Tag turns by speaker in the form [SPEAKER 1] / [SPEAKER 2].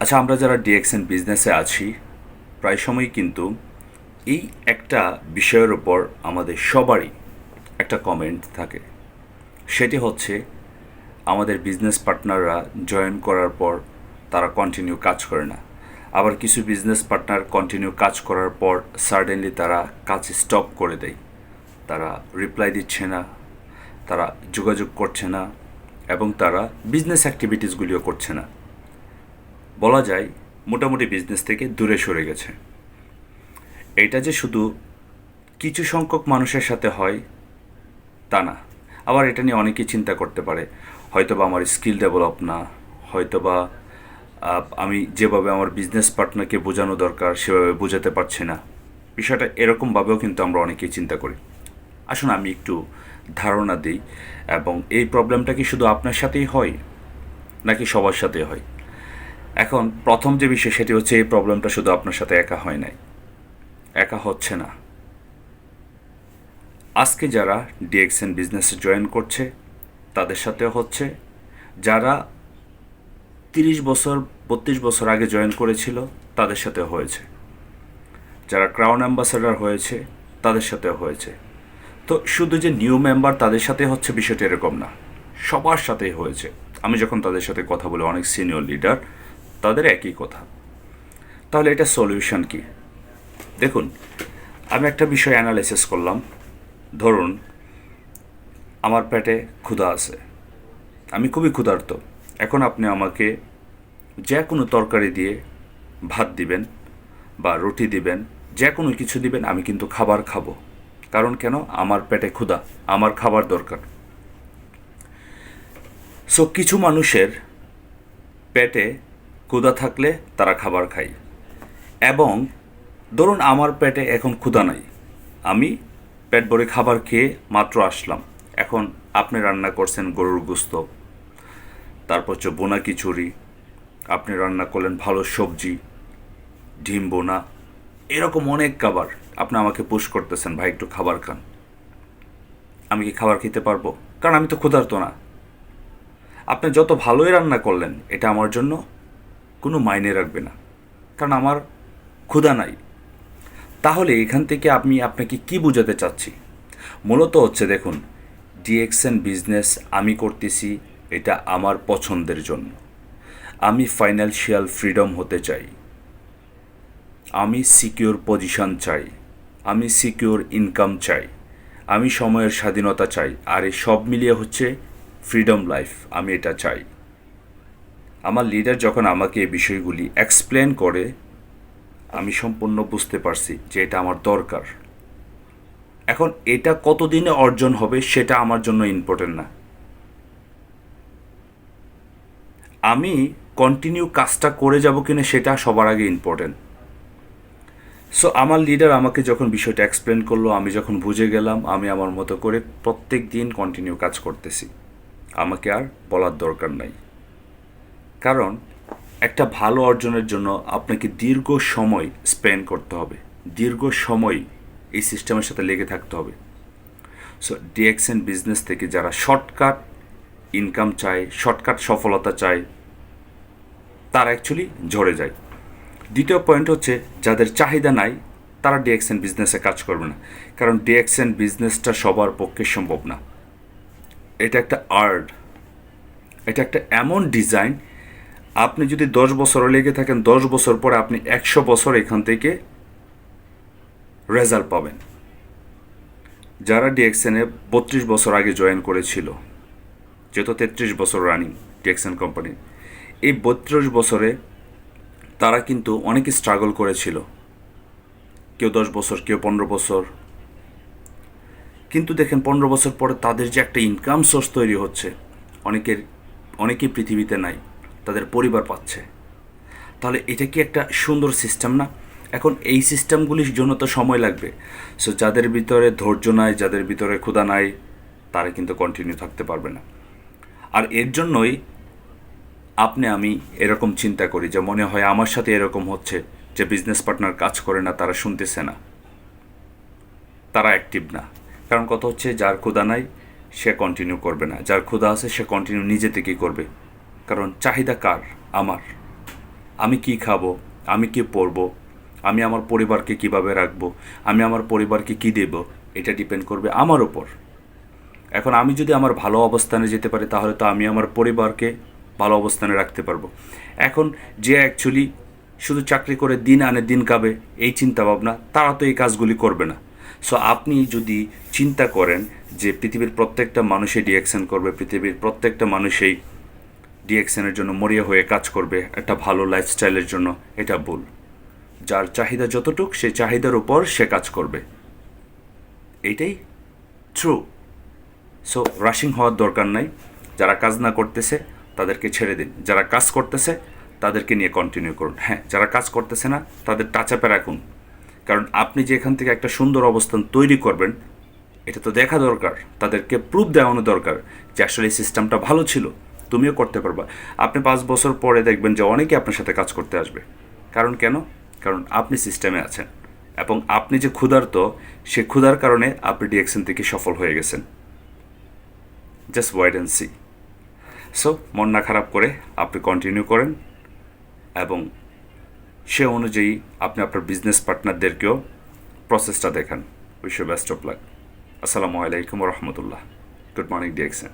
[SPEAKER 1] আচ্ছা, আমরা যারা ডিএক্সএন বিজনেসে আছি প্রায় সময় কিন্তু এই একটা বিষয়ের ওপর আমাদের সবারই একটা কমেন্ট থাকে। সেটি হচ্ছে আমাদের বিজনেস পার্টনাররা জয়েন করার পর তারা কন্টিনিউ কাজ করে না। আবার কিছু বিজনেস পার্টনার কন্টিনিউ কাজ করার পর সাডেনলি তারা কাজ স্টপ করে দেয়। তারা রিপ্লাই দিচ্ছে না, তারা যোগাযোগ করছে না এবং তারা বিজনেস অ্যাক্টিভিটিসগুলিও করছে না। বলা যায় মোটামুটি বিজনেস থেকে দূরে সরে গেছে। এটা যে শুধু কিছু সংখ্যক মানুষের সাথে হয় তা না। আবার এটা নিয়ে অনেকেই চিন্তা করতে পারে, হয়তোবা আমার স্কিল ডেভেলপ না, হয়তোবা আমি যেভাবে আমার বিজনেস পার্টনারকে বোঝানো দরকার সেভাবে বোঝাতে পারছি না। বিষয়টা এরকমভাবেও কিন্তু আমরা অনেকেই চিন্তা করি। আসুন আমি একটু ধারণা দিই, এবং এই প্রবলেমটা কি শুধু আপনার সাথেই হয় নাকি সবার সাথেই হয়। এখন প্রথম যে বিষয় সেটি হচ্ছে, এই প্রবলেমটা শুধু আপনার সাথে একা হয় নাই, একা হচ্ছে না। আজকে যারা ডিএক্সএন বিজনেসে জয়েন করছে তাদের সাথেও হচ্ছে, যারা 30 বছর 32 বছর আগে জয়েন করেছিল তাদের সাথেও হয়েছে, যারা ক্রাউন অ্যাম্বাসেডর হয়েছে তাদের সাথেও হয়েছে। তো শুধু যে নিউ মেম্বার তাদের সাথে হচ্ছে বিষয়টা এরকম না, সবার সাথেই হয়েছে। আমি যখন তাদের সাথে কথা বলি, অনেক সিনিয়র লিডার, তাদের একই কথা। তাহলে এটা সলিউশন কি? দেখুন, আমি একটা বিষয় অ্যানালাইসিস করলাম। ধরুন আমার পেটে ক্ষুধা আছে, আমি খুবই ক্ষুধার্ত। এখন আপনি আমাকে যে কোনো তরকারি দিয়ে ভাত দিবেন বা রুটি দিবেন, যে কোনো কিছু দিবেন, আমি কিন্তু খাবার খাবো। কারণ কেন? আমার পেটে ক্ষুধা, আমার খাবার দরকার। সো কিছু মানুষের পেটে ক্ষুধা থাকলে তারা খাবার খায়, এবং ধরুন আমার পেটে এখন ক্ষুধা নাই, আমি পেট ভরে খাবার খেয়ে মাত্র আসলাম। এখন আপনি রান্না করছেন গরুর গোস্ত, তারপর হচ্ছে বোনা খিচুড়ি, আপনি রান্না করলেন ভালো সবজি, ডিম বোনা, এরকম অনেক খাবার। আপনি আমাকে পুশ করতেছেন, ভাই একটু খাবার খান। আমি কি খাবার খেতে পারবো? কারণ আমি তো ক্ষুধার্ত না। আপনি যত ভালোই রান্না করলেন, এটা আমার জন্য কোনো মাইনে রাখবে না, কারণ আমার ক্ষুধা নাই। তাহলে এখান থেকে আমি আপনাকে কি বোঝাতে চাচ্ছি? মূলত হচ্ছে, দেখুন, ডিএক্সএন বিজনেস আমি করতেছি এটা আমার পছন্দের জন্য। আমি ফাইন্যান্সিয়াল ফ্রিডম হতে চাই, আমি সিকিউর পজিশন চাই, আমি সিকিউর ইনকাম চাই, আমি সময়ের স্বাধীনতা চাই, আর এই সব মিলিয়ে হচ্ছে ফ্রিডম লাইফ। আমি এটা চাই। আমার লিডার যখন আমাকে এই বিষয়গুলি এক্সপ্লেন করে, আমি সম্পূর্ণ বুঝতে পারছি যে এটা আমার দরকার। এখন এটা কতদিনে অর্জন হবে সেটা আমার জন্য ইম্পর্টেন্ট না, আমি কন্টিনিউ কাজটা করে যাব কিনা সেটা সবার আগে ইম্পর্টেন্ট। সো আমার লিডার আমাকে যখন বিষয়টা এক্সপ্লেন করলো, আমি যখন বুঝে গেলাম, আমি আমার মতো করে প্রত্যেক দিন কন্টিনিউ কাজ করতেছি। আমাকে আর বলার দরকার নাই। কারণ একটা ভালো অর্জনের জন্য আপনাকে দীর্ঘ সময় স্পেন্ড করতে হবে, দীর্ঘ সময় এই সিস্টেমের সাথে লেগে থাকতে হবে। সো ডিএক্সএন বিজনেস থেকে যারা শর্টকাট ইনকাম চায়, শর্টকাট সফলতা চায়, তারা অ্যাকচুয়ালি ঝরে যায়। দ্বিতীয় পয়েন্ট হচ্ছে, যাদের চাহিদা নাই তারা ডিএক্সএন বিজনেসে কাজ করবে না, কারণ ডিএক্সএন বিজনেসটা সবার পক্ষে সম্ভব না। এটা একটা আর্ট, এটা একটা এমন ডিজাইন, আপনি যদি 10 বছরও লেগে থাকেন, 10 বছর পরে আপনি 100 বছর এখান থেকে রেজাল্ট পাবেন। যারা ডিএক্সএনে 32 বছর আগে জয়েন করেছিল, যেহেতু 33 বছর রানিং ডিএক্সএন কোম্পানি, এই 32 বছরে তারা কিন্তু অনেক স্ট্রাগল করেছিল, কেউ 10 বছর, কেউ 15 বছর। কিন্তু দেখেন 15 বছর পরে তাদের যে একটা ইনকাম সোর্স তৈরি হচ্ছে, অনেকেই পৃথিবীতে নাই, তাদের পরিবার পাচ্ছে। তাহলে এটা কি একটা সুন্দর সিস্টেম না? এখন এই সিস্টেমগুলির জন্য তো সময় লাগবে। সো যাদের ভিতরে ধৈর্য নাই, যাদের ভিতরে ক্ষুধা নাই, তারা কিন্তু কন্টিনিউ থাকতে পারবে না। আর এর জন্যই আমি এরকম চিন্তা করি যে মনে হয় আমার সাথে এরকম হচ্ছে যে বিজনেস পার্টনার কাজ করে না, তারা শুনতেছে না, তারা অ্যাক্টিভ না। কারণ কথা হচ্ছে, যার ক্ষুধা নাই সে কন্টিনিউ করবে না, যার ক্ষুধা আছে সে কন্টিনিউ নিজে থেকেই করবে। কারণ চাহিদা কার? আমার। আমি কি খাবো, আমি কি পরবো, আমি আমার পরিবারকে কিভাবে রাখবো, আমি আমার পরিবারকে কি দেব, এটা ডিপেন্ড করবে আমার উপর। এখন আমি যদি আমার ভালো অবস্থানে যেতে পারি তাহলে তো আমি আমার পরিবারকে ভালো অবস্থানে রাখতে পারবো। এখন যে অ্যাকচুয়ালি শুধু চাকরি করে দিন আনে দিন খাবে এই চিন্তা ভাবনা, তারা তো এই কাজগুলি করবে না। সো আপনি যদি চিন্তা করেন যে পৃথিবীর প্রত্যেকটা মানুষই ডিএকশন করবে, পৃথিবীর প্রত্যেকটা মানুষই ডিএকশনের জন্য মরিয়া হয়ে কাজ করবে একটা ভালো লাইফস্টাইলের জন্য, এটা ভুল। যার চাহিদা যতটুক সেই চাহিদার উপর সে কাজ করবে, এইটাই ট্রু। সো রাশিং হওয়ার দরকার নাই। যারা কাজ না করতেছে তাদেরকে ছেড়ে দিন, যারা কাজ করতেছে তাদেরকে নিয়ে কন্টিনিউ করুন। হ্যাঁ, যারা কাজ করতেছে না তাদের টাচ আপে রাখুন, কারণ আপনি যে এখান থেকে একটা সুন্দর অবস্থান তৈরি করবেন এটা তো দেখা দরকার, তাদেরকে প্রুফ দেওয়ানো দরকার যে আসলে এই সিস্টেমটা ভালো ছিল, তুমিও করতে পারবা। আপনি 5 বছর পরে দেখবেন যে অনেকে আপনার সাথে কাজ করতে আসবে। কারণ কেন? কারণ আপনি সিস্টেমে আছেন এবং আপনি যে ক্ষুধার্ত সে ক্ষুধার কারণে আপনি ডিএকশন থেকে সফল হয়ে গেছেন। Just wait and see. So মন না খারাপ করে আপনি কন্টিনিউ করেন এবং সে অনুযায়ী আপনি আপনার বিজনেস পার্টনারদেরকেও প্রসেসটা দেখান। Wish you best of luck. আসসালামু আলাইকুম রহমতুল্লাহ। Good morning ডিএকশন।